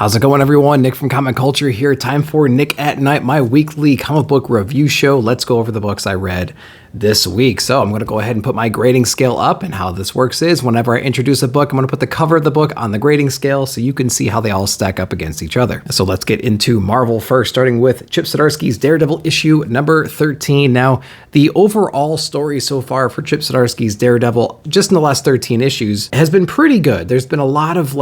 How's it going, everyone? Nick from Comic Culture here. Time for Nick at Night, my weekly comic book review show. Let's go over the books I read this week. So I'm going to go ahead and put my grading scale up, and how this works is whenever I introduce a book, I'm going to put the cover of the book on the grading scale so you can see how they all stack up against each other. So let's get into Marvel first, starting with Chip Zdarsky's Daredevil issue number 13. Now, the overall story so far for Chip Zdarsky's Daredevil, just in the last 13 issues, has been pretty good. There's been a lot of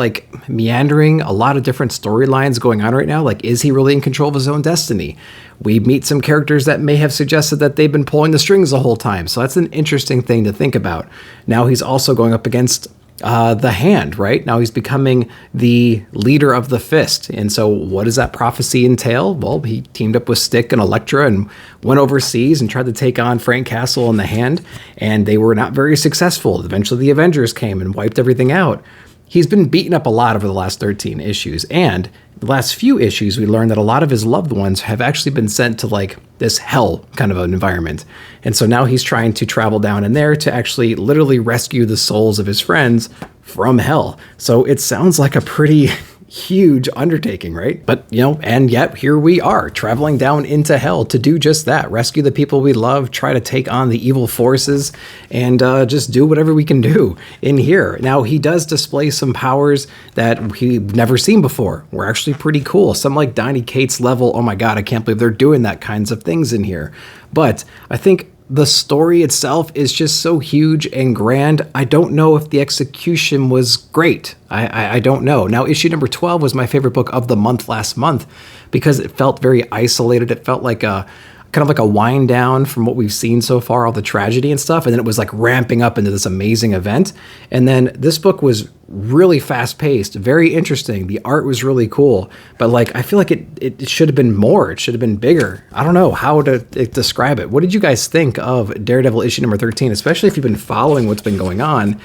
meandering, a lot of different storylines going on right now. Is he really in control of his own destiny? We meet some characters that may have suggested that they've been pulling the strings the whole time. So that's an interesting thing to think about. Now he's also going up against the Hand, right? Now he's becoming the leader of the Fist. And so what does that prophecy entail? Well, he teamed up with Stick and Elektra and went overseas and tried to take on Frank Castle and the Hand, and they were not very successful. Eventually the Avengers came and wiped everything out. He's been beaten up a lot over the last 13 issues, and the last few issues we learned that a lot of his loved ones have actually been sent to this hell kind of an environment. And so now he's trying to travel down in there to actually literally rescue the souls of his friends from hell. So it sounds like a pretty huge undertaking, right? But, and yet here we are traveling down into hell to do just that, rescue the people we love, try to take on the evil forces, and just do whatever we can do in here. Now, he does display some powers that we've never seen before. We're actually pretty cool. Some like Donny Cates level, oh my God, I can't believe they're doing that kinds of things in here. But I think the story itself is just so huge and grand. I don't know if the execution was great. I don't know. Now, issue number 12 was my favorite book of the month last month because it felt very isolated. It felt like a kind of like a wind down from what we've seen so far, all the tragedy and stuff. And then it was ramping up into this amazing event. And then this book was really fast paced, very interesting. The art was really cool, but I feel like it should have been more. It should have been bigger. I don't know how to describe it. What did you guys think of Daredevil issue number 13, especially if you've been following what's been going on?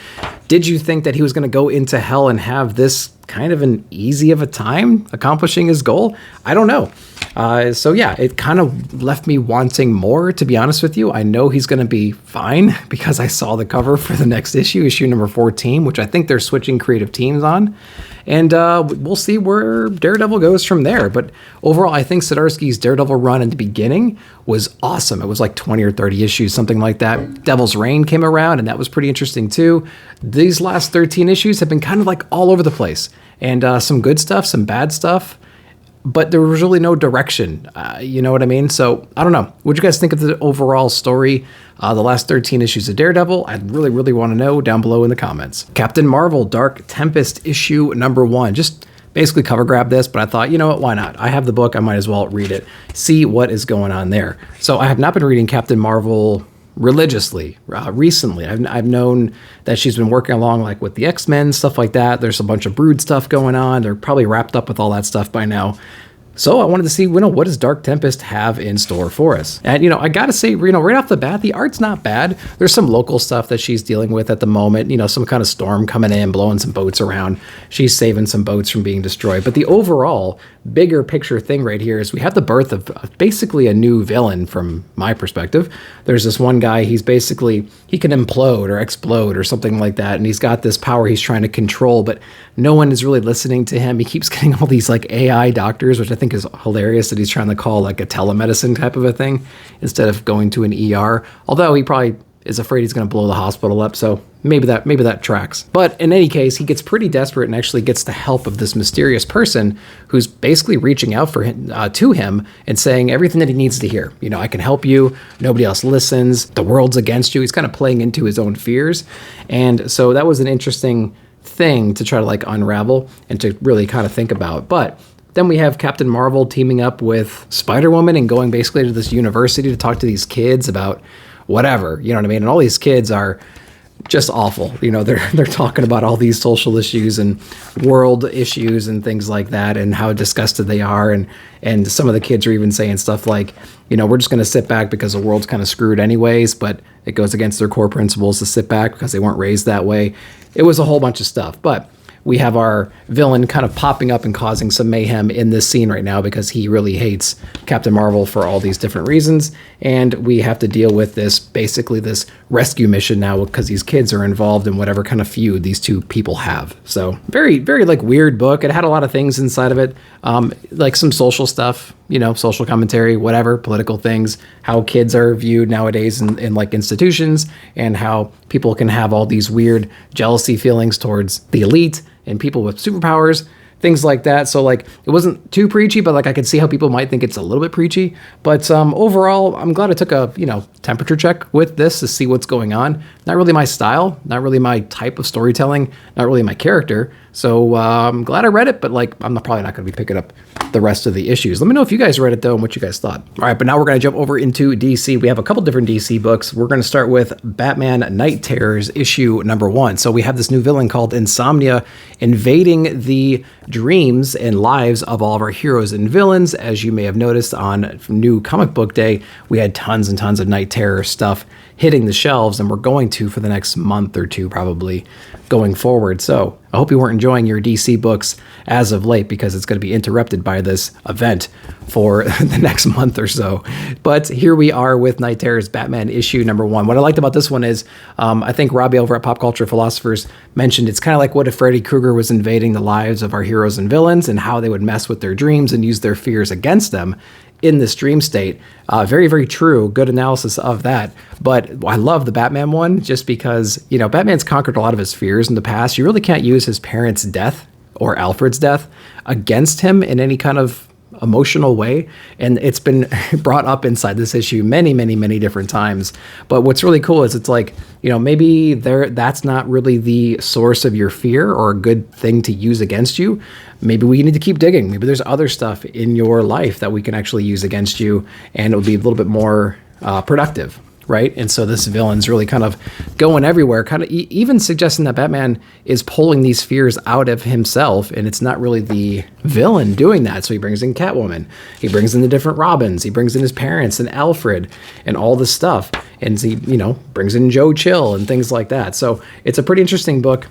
Did you think that he was going to go into hell and have this kind of an easy of a time accomplishing his goal? I don't know. So yeah, it kind of left me wanting more, to be honest with you. I know he's going to be fine because I saw the cover for the next issue number 14, which I think they're switching creative teams on. And we'll see where Daredevil goes from there. But overall, I think Zdarsky's Daredevil run in the beginning was awesome. It was 20 or 30 issues, something like that. Devil's Reign came around, and that was pretty interesting too. These last 13 issues have been kind of all over the place. And some good stuff, some bad stuff. But there was really no direction, you know what I mean? So, I don't know. What do you guys think of the overall story, the last 13 issues of Daredevil? I'd really, really want to know down below in the comments. Captain Marvel, Dark Tempest, issue number 1. Just basically cover grab this, but I thought, you know what, why not? I have the book, I might as well read it, see what is going on there. So, I have not been reading Captain Marvel religiously recently. I've known that she's been working along with the X-Men, stuff like that. There's a bunch of Brood stuff going on. They're probably wrapped up with all that stuff by now. So I wanted to see, what does Dark Tempest have in store for us? And, I got to say, right off the bat, the art's not bad. There's some local stuff that she's dealing with at the moment, some kind of storm coming in, blowing some boats around. She's saving some boats from being destroyed. But the overall bigger picture thing right here is we have the birth of basically a new villain from my perspective. There's this one guy, he can implode or explode or something like that. And he's got this power he's trying to control, but no one is really listening to him. He keeps getting all these AI doctors, which I think is hilarious that he's trying to call a telemedicine type of a thing instead of going to an ER. Although he probably is afraid he's going to blow the hospital up, so maybe that tracks. But in any case, he gets pretty desperate and actually gets the help of this mysterious person who's basically reaching out to him and saying everything that he needs to hear. I can help you. Nobody else listens. The world's against you. He's kind of playing into his own fears. And so that was an interesting thing to try to unravel and to really kind of think about. But then we have Captain Marvel teaming up with Spider-Woman and going basically to this university to talk to these kids about whatever, you know what I mean? And all these kids are just awful. They're talking about all these social issues and world issues and things like that and how disgusted they are. And some of the kids are even saying stuff like, we're just going to sit back because the world's kind of screwed anyways, but it goes against their core principles to sit back because they weren't raised that way. It was a whole bunch of stuff. But we have our villain kind of popping up and causing some mayhem in this scene right now because he really hates Captain Marvel for all these different reasons. And we have to deal with this, basically this rescue mission now because these kids are involved in whatever kind of feud these two people have. So very, very like weird book. It had a lot of things inside of it, like some social stuff, you know, social commentary, whatever, political things, how kids are viewed nowadays in like institutions, and how people can have all these weird jealousy feelings towards the elite and people with superpowers, things like that. So like it wasn't too preachy, but like I could see how people might think it's a little bit preachy. But overall, I'm glad I took a, you know, temperature check with this to see what's going on. Not really my style, not really my type of storytelling, not really my character. So I'm glad I read it, but like I'm probably not going to be picking up the rest of the issues. Let me know if you guys read it though and what you guys thought. All right, but now we're going to jump over into DC. We have a couple different DC books. We're going to start with Batman Night Terrors issue number 1. So we have this new villain called Insomnia invading the dreams and lives of all of our heroes and villains. As you may have noticed on New Comic Book Day, we had tons and tons of Night Terror stuff hitting the shelves, and we're going to for the next month or two probably going forward. So I hope you weren't enjoying your DC books as of late, because it's going to be interrupted by this event for the next month or so. But here we are with Night Terrors Batman issue number 1. What I liked about this one is I think Robbie over at Pop Culture Philosophers mentioned it's kind of like what if Freddy Krueger was invading the lives of our heroes and villains, and how they would mess with their dreams and use their fears against them in this dream state. Very, very true. Good analysis of that. But I love the Batman one just because, you know, Batman's conquered a lot of his fears in the past. You really can't use his parents' death or Alfred's death against him in any kind of emotional way. And it's been brought up inside this issue many, many, many different times. But what's really cool is it's like, you know, maybe that's not really the source of your fear or a good thing to use against you. Maybe we need to keep digging. Maybe there's other stuff in your life that we can actually use against you, and it would be a little bit more productive. Right? And so this villain's really kind of going everywhere, kind of even suggesting that Batman is pulling these fears out of himself, and it's not really the villain doing that. So he brings in Catwoman, he brings in the different Robins, he brings in his parents and Alfred and all this stuff. And he, you know, brings in Joe Chill and things like that. So it's a pretty interesting book.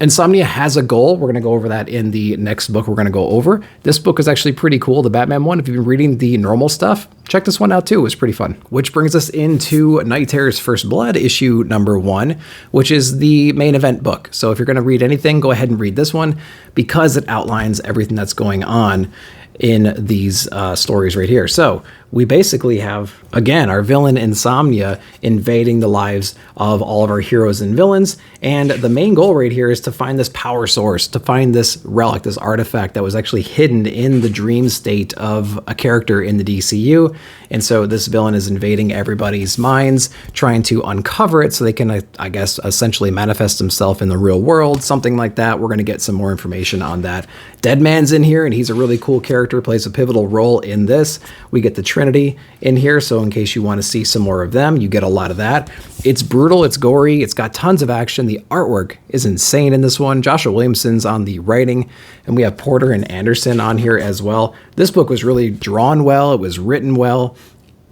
Insomnia has a goal. We're going to go over that in the next book we're going to go over. This book is actually pretty cool, the Batman one. If you've been reading the normal stuff, check this one out too. It was pretty fun. Which brings us into Night Terror's First Blood, issue number 1, which is the main event book. So if you're going to read anything, go ahead and read this one because it outlines everything that's going on in these stories right here. So we basically have, again, our villain Insomnia invading the lives of all of our heroes and villains. And the main goal right here is to find this power source, to find this relic, this artifact that was actually hidden in the dream state of a character in the DCU. And so this villain is invading everybody's minds, trying to uncover it so they can, I guess, essentially manifest himself in the real world, something like that. We're going to get some more information on that. Deadman's in here, and he's a really cool character, plays a pivotal role in this. We get the Trinity in here, so in case you want to see some more of them, you get a lot of that. It's brutal, it's gory, it's got tons of action. The artwork is insane in this one. Joshua Williamson's on the writing, and we have Porter and Anderson on here as well. This book was really drawn well, it was written well.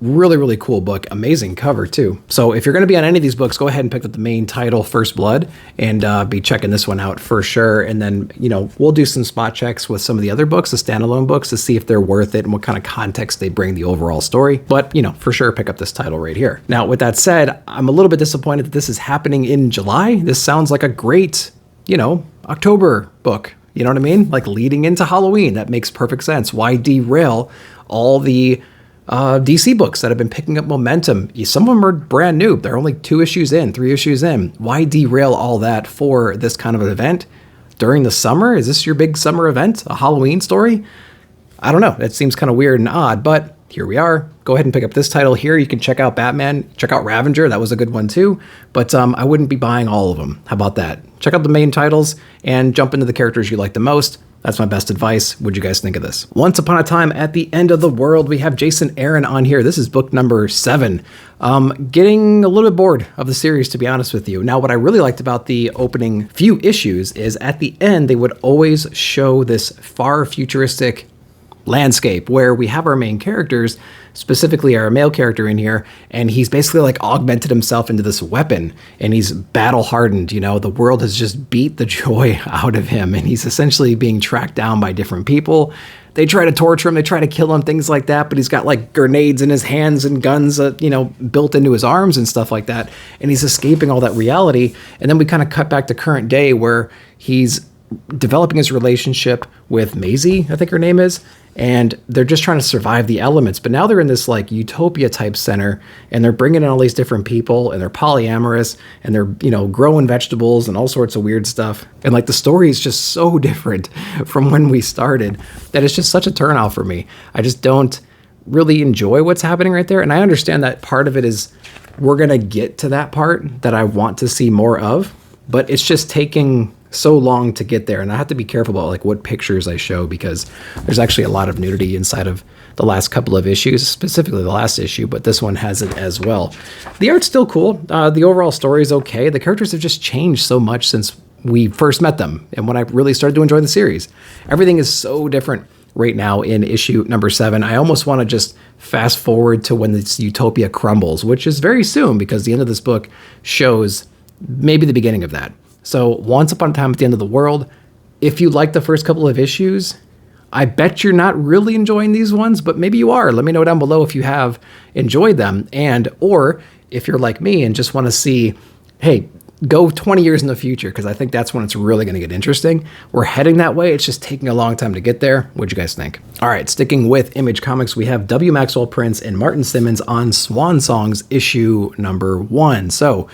Really, really cool book. Amazing cover too. So if you're going to be on any of these books, go ahead and pick up the main title, First Blood, and be checking this one out for sure. And then, you know, we'll do some spot checks with some of the other books, the standalone books, to see if they're worth it and what kind of context they bring the overall story. But, you know, for sure, pick up this title right here. Now, with that said, I'm a little bit disappointed that this is happening in July. This sounds like a great, you know, October book. You know what I mean? Like leading into Halloween. That makes perfect sense. Why derail all the DC books that have been picking up momentum? Some of them are brand new. They're only 2 issues in, 3 issues in. Why derail all that for this kind of an event during the summer? Is this your big summer event, a Halloween story? I don't know. It seems kind of weird and odd, but here we are. Go ahead and pick up this title here. You can check out Batman, check out Ravager. That was a good one too, but I wouldn't be buying all of them. How about that? Check out the main titles and jump into the characters you like the most. That's my best advice. What'd you guys think of this? Once Upon a Time at the End of the World, we have Jason Aaron on here. This is book number 7. Getting a little bit bored of the series, to be honest with you. Now, what I really liked about the opening few issues is at the end, they would always show this far futuristic landscape where we have our main characters, specifically our male character in here, and he's basically like augmented himself into this weapon, and he's battle hardened. The world has just beat the joy out of him, and he's essentially being tracked down by different people. They try to torture him, they try to kill him, things like that, but he's got like grenades in his hands and guns, built into his arms and stuff like that, and he's escaping all that reality. And then we kind of cut back to current day where he's developing his relationship with Maisie, I think her name is, and they're just trying to survive the elements. But now they're in this like utopia type center, and they're bringing in all these different people, and they're polyamorous, and they're growing vegetables and all sorts of weird stuff. And like the story is just so different from when we started that it's just such a turnoff for me. I just don't really enjoy what's happening right there. And I understand that part of it is we're gonna get to that part that I want to see more of, but it's just taking so long to get there, and I have to be careful about like what pictures I show, because there's actually a lot of nudity inside of the last couple of issues, specifically the last issue, but this one has it as well. The art's still cool. The overall story is okay. The characters have just changed so much since we first met them and when I really started to enjoy the series. Everything is so different right now in issue number 7. I almost want to just fast forward to when this utopia crumbles, which is very soon, because the end of this book shows maybe the beginning of that. So once upon a time at the end of the world, if you like the first couple of issues, I bet you're not really enjoying these ones, but maybe you are. Let me know down below if you have enjoyed them, or if you're like me and just want to see, hey, go 20 years in the future, because I think that's when it's really going to get interesting. We're heading that way. It's just taking a long time to get there. What'd you guys think? All right, sticking with Image Comics, we have W. Maxwell Prince and Martin Simmons on Swan Songs issue number 1. So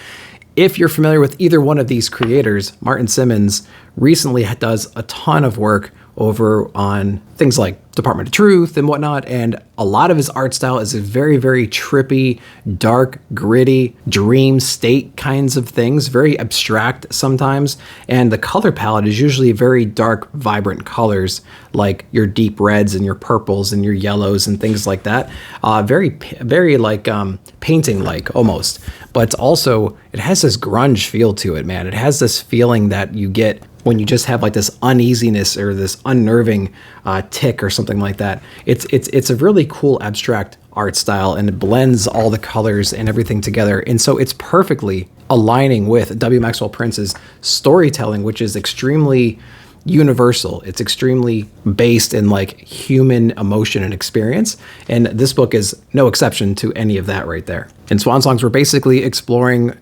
if you're familiar with either one of these creators, Martin Simmons recently does a ton of work over on things like Department of Truth and whatnot, and a lot of his art style is a very, very trippy, dark, gritty, dream state kinds of things, very abstract sometimes, and the color palette is usually very dark, vibrant colors, like your deep reds and your purples and your yellows and things like that. Very like painting-like almost, but also it has this grunge feel to it, man. It has this feeling that you get when you just have like this uneasiness or this unnerving tick or something like that. It's a really cool abstract art style, and it blends all the colors and everything together. And so it's perfectly aligning with W. Maxwell Prince's storytelling, which is extremely universal. It's extremely based in like human emotion and experience. And this book is no exception to any of that right there. In Swan Songs, we're basically exploring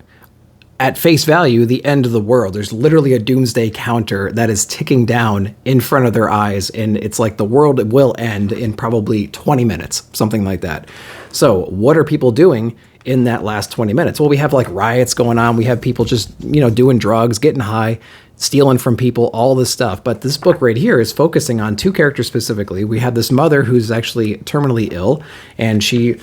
at face value, the end of the world. There's literally a doomsday counter that is ticking down in front of their eyes, and it's like the world will end in probably 20 minutes, something like that. So what are people doing in that last 20 minutes? Well, we have like riots going on. We have people just, doing drugs, getting high, stealing from people, all this stuff. But this book right here is focusing on two characters specifically. We have this mother who's actually terminally ill, and she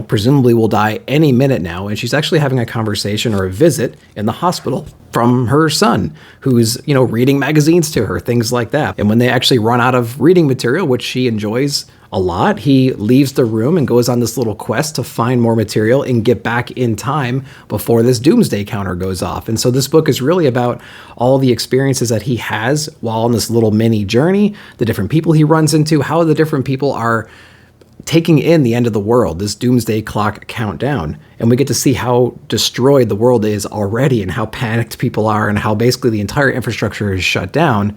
presumably will die any minute now. And she's actually having a conversation or a visit in the hospital from her son, who's, reading magazines to her, things like that. And when they actually run out of reading material, which she enjoys a lot, he leaves the room and goes on this little quest to find more material and get back in time before this doomsday counter goes off. And so this book is really about all the experiences that he has while on this little mini journey, the different people he runs into, how the different people are taking in the end of the world, this doomsday clock countdown. And we get to see how destroyed the world is already and how panicked people are and how basically the entire infrastructure is shut down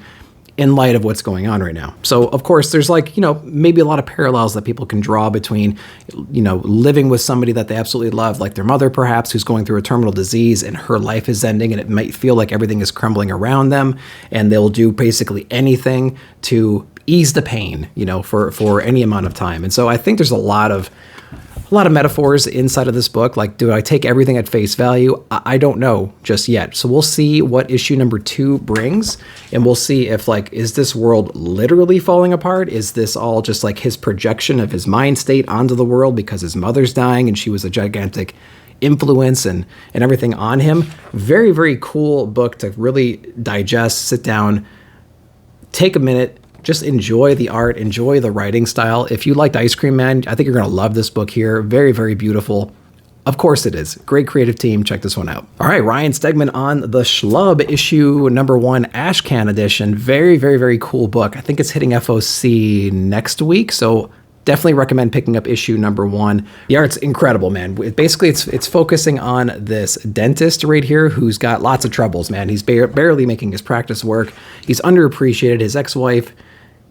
in light of what's going on right now. So of course there's maybe a lot of parallels that people can draw between, living with somebody that they absolutely love, like their mother perhaps, who's going through a terminal disease and her life is ending and it might feel like everything is crumbling around them, and they'll do basically anything to ease the pain, for any amount of time. And so I think there's a lot of metaphors inside of this book. Like, do I take everything at face value? I don't know just yet. So we'll see what issue number 2 brings, and we'll see if is this world literally falling apart? Is this all just like his projection of his mind state onto the world because his mother's dying and she was a gigantic influence and everything on him? Very, very cool book to really digest, sit down, take a minute, just enjoy the art, enjoy the writing style. If you liked Ice Cream Man, I think you're going to love this book here. Very, very beautiful. Of course it is. Great creative team. Check this one out. All right, Ryan Stegman on the Schlub issue number 1 ashcan edition. Very, very, very cool book. I think it's hitting FOC next week, so definitely recommend picking up issue number 1. The art's incredible, man. Basically, it's focusing on this dentist right here who's got lots of troubles, man. He's barely making his practice work. He's underappreciated. His ex-wife,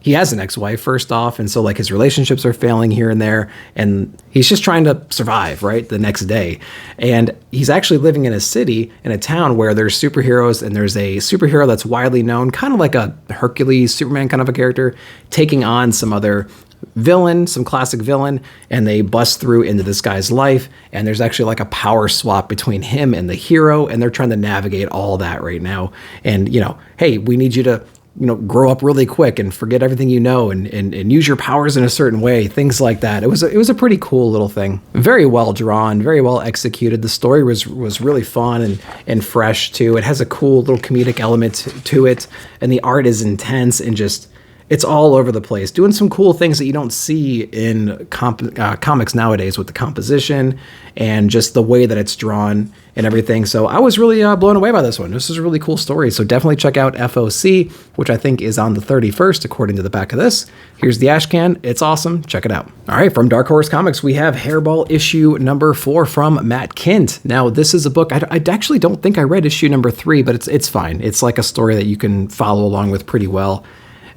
he has an ex-wife first off, and so like his relationships are failing here and there, and he's just trying to survive, right, the next day. And he's actually living in a city, in a town where there's superheroes, and there's a superhero that's widely known, kind of like a Hercules, Superman kind of a character, taking on some other villain, some classic villain, and they bust through into this guy's life, and there's actually like a power swap between him and the hero, and they're trying to navigate all that right now. And, you know, hey, we need you to, you know, grow up really quick and forget everything you know and use your powers in a certain way, things like that. It was a pretty cool little thing. Very well drawn, very well executed. The story was really fun and fresh too. It has a cool little comedic element to it, and the art is intense and just, it's all over the place, doing some cool things that you don't see in comics nowadays with the composition and just the way that it's drawn and everything. So I was really blown away by this one. This is a really cool story. So definitely check out FOC, which I think is on the 31st, according to the back of this. Here's the ashcan. It's awesome. Check it out. All right, from Dark Horse Comics, we have Hairball issue number 4 from Matt Kindt. Now, this is a book, I actually don't think I read issue number 3, but it's fine. It's like a story that you can follow along with pretty well.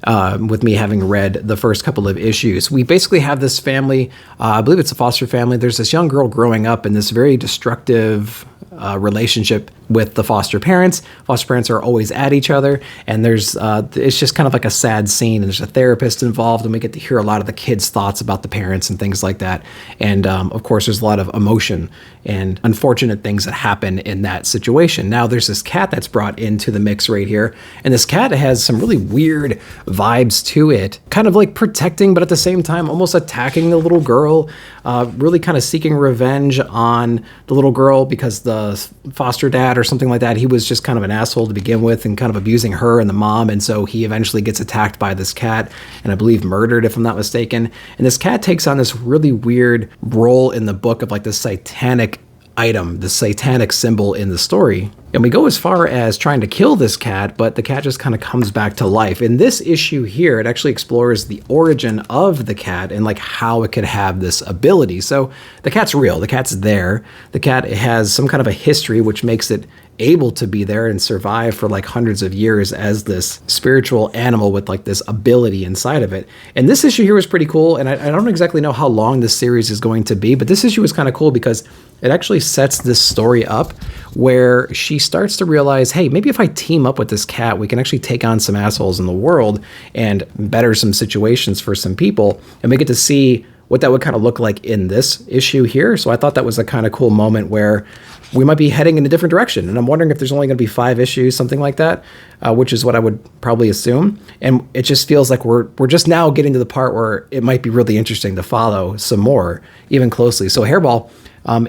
With me having read the first couple of issues. We basically have this family, I believe it's a foster family. There's this young girl growing up in this very destructive relationship with the foster parents. Foster parents are always at each other, and there's it's just kind of like a sad scene, and there's a therapist involved, and we get to hear a lot of the kids' thoughts about the parents and things like that. And of course, there's a lot of emotion and unfortunate things that happen in that situation. Now, there's this cat that's brought into the mix right here, and this cat has some really weird vibes to it, kind of like protecting, but at the same time, almost attacking the little girl, really kind of seeking revenge on the little girl because the foster dad or something like that, he was just kind of an asshole to begin with and kind of abusing her and the mom, and so he eventually gets attacked by this cat and I believe murdered, if I'm not mistaken. And this cat takes on this really weird role in the book of like this satanic item, the satanic symbol in the story. And we go as far as trying to kill this cat, but the cat just kind of comes back to life. In this issue here, it actually explores the origin of the cat and like how it could have this ability. So the cat's real, the cat's there. The cat has some kind of a history which makes it able to be there and survive for like hundreds of years as this spiritual animal with like this ability inside of it. And this issue here was pretty cool, and I don't exactly know how long this series is going to be, but this issue was kind of cool because it actually sets this story up where she starts to realize, hey, maybe if I team up with this cat, we can actually take on some assholes in the world and better some situations for some people. And we get to see what that would kind of look like in this issue here. So I thought that was a kind of cool moment where we might be heading in a different direction. And I'm wondering if there's only going to be 5 issues, something like that, which is what I would probably assume. And it just feels like we're just now getting to the part where it might be really interesting to follow some more, even closely. So Hairball,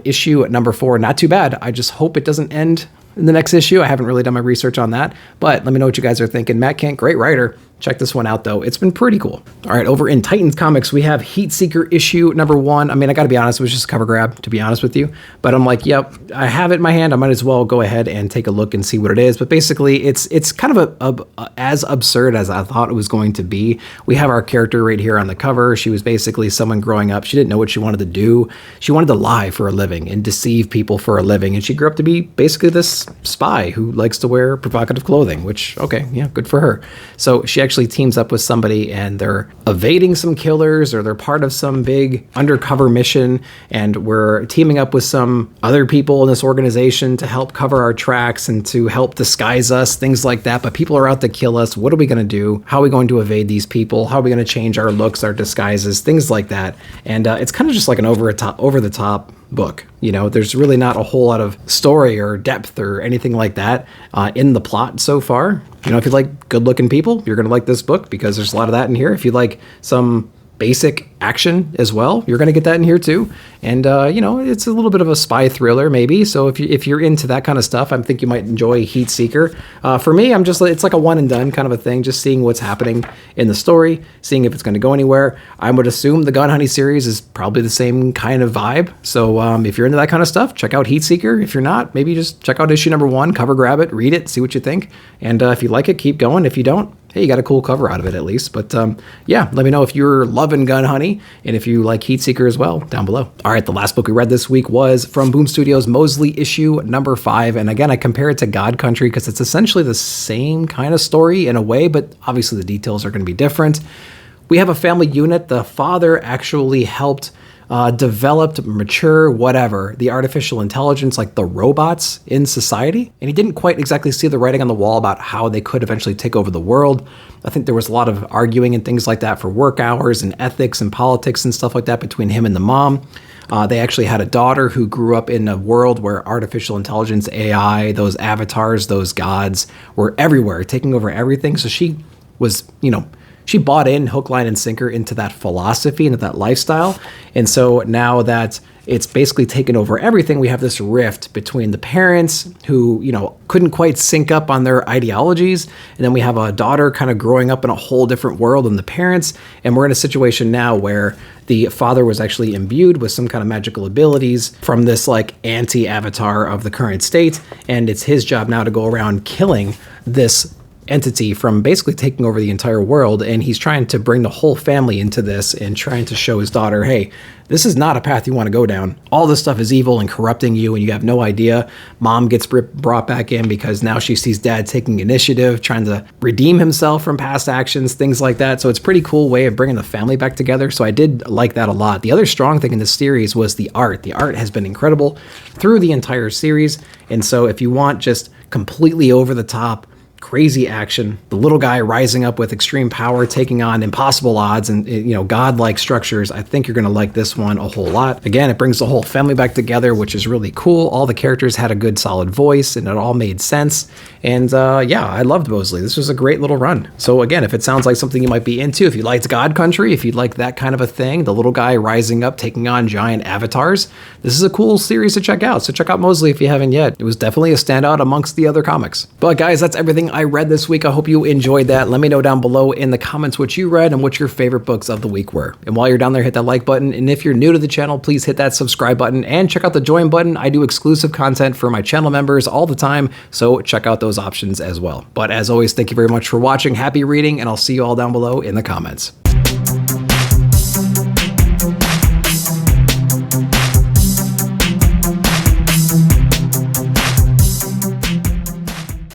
issue number 4, not too bad. I just hope it doesn't end in the next issue. I haven't really done my research on that, but let me know what you guys are thinking. Matt Kindt, great writer. Check this one out, though. It's been pretty cool. All right, over in Titans Comics, we have Heatseeker issue number 1. I mean, I got to be honest, it was just a cover grab, to be honest with you. But I'm like, yep, I have it in my hand. I might as well go ahead and take a look and see what it is. But basically, it's kind of as absurd as I thought it was going to be. We have our character right here on the cover. She was basically someone growing up. She didn't know what she wanted to do. She wanted to lie for a living and deceive people for a living. And she grew up to be basically this spy who likes to wear provocative clothing, which, okay, yeah, good for her. So she actually teams up with somebody and they're evading some killers, or they're part of some big undercover mission, and we're teaming up with some other people in this organization to help cover our tracks and to help disguise us, things like that. But people are out to kill us. What are we going to do? How are we going to evade these people? How are we going to change our looks, our disguises, things like that? And it's kind of just like an over the top book. You know, there's really not a whole lot of story or depth or anything like that in the plot so far. You know, if you like good looking people, you're going to like this book because there's a lot of that in here. If you like some basic action as well. You're going to get that in here too. And, it's a little bit of a spy thriller maybe. So if you're into that kind of stuff, I think you might enjoy Heatseeker. For me, it's like a one and done kind of a thing, just seeing what's happening in the story, seeing if it's going to go anywhere. I would assume the Gun Honey series is probably the same kind of vibe. So if you're into that kind of stuff, check out Heatseeker. If you're not, maybe just check out issue number 1, cover grab it, read it, see what you think. And if you like it, keep going. If you don't, hey, you got a cool cover out of it at least. But let me know if you're loving Gun Honey and if you like Heatseeker as well down below. All right, the last book we read this week was from Boom Studios' Mosley issue number 5. And again, I compare it to God Country because it's essentially the same kind of story in a way, but obviously the details are going to be different. We have a family unit. The father actually helped developed, mature, whatever, the artificial intelligence, like the robots in society. And he didn't quite exactly see the writing on the wall about how they could eventually take over the world. I think there was a lot of arguing and things like that for work hours and ethics and politics and stuff like that between him and the mom. They actually had a daughter who grew up in a world where artificial intelligence, AI, those avatars, those gods were everywhere, taking over everything. So she was, she bought in hook, line, and sinker into that philosophy, into that lifestyle. And so now that it's basically taken over everything, we have this rift between the parents who, couldn't quite sync up on their ideologies. And then we have a daughter kind of growing up in a whole different world than the parents. And we're in a situation now where the father was actually imbued with some kind of magical abilities from this like anti-avatar of the current state. And it's his job now to go around killing this entity from basically taking over the entire world. And he's trying to bring the whole family into this and trying to show his daughter, hey, this is not a path you want to go down. All this stuff is evil and corrupting you and you have no idea. Mom gets brought back in because now she sees dad taking initiative, trying to redeem himself from past actions, things like that. So it's a pretty cool way of bringing the family back together. So I did like that a lot. The other strong thing in this series was the art. The art has been incredible through the entire series. And so if you want just completely over the top, crazy action, the little guy rising up with extreme power, taking on impossible odds and, godlike structures, I think you're going to like this one a whole lot. Again, it brings the whole family back together, which is really cool. All the characters had a good solid voice and it all made sense. And I loved Mosley. This was a great little run. So again, if it sounds like something you might be into, if you liked God Country, if you'd like that kind of a thing, the little guy rising up, taking on giant avatars, this is a cool series to check out. So check out Mosley if you haven't yet. It was definitely a standout amongst the other comics. But guys, that's everything I read this week. I hope you enjoyed that. Let me know down below in the comments what you read and what your favorite books of the week were. And while you're down there, hit that like button. And if you're new to the channel, please hit that subscribe button and check out the join button. I do exclusive content for my channel members all the time, so check out those options as well. But as always, thank you very much for watching. Happy reading, and I'll see you all down below in the comments.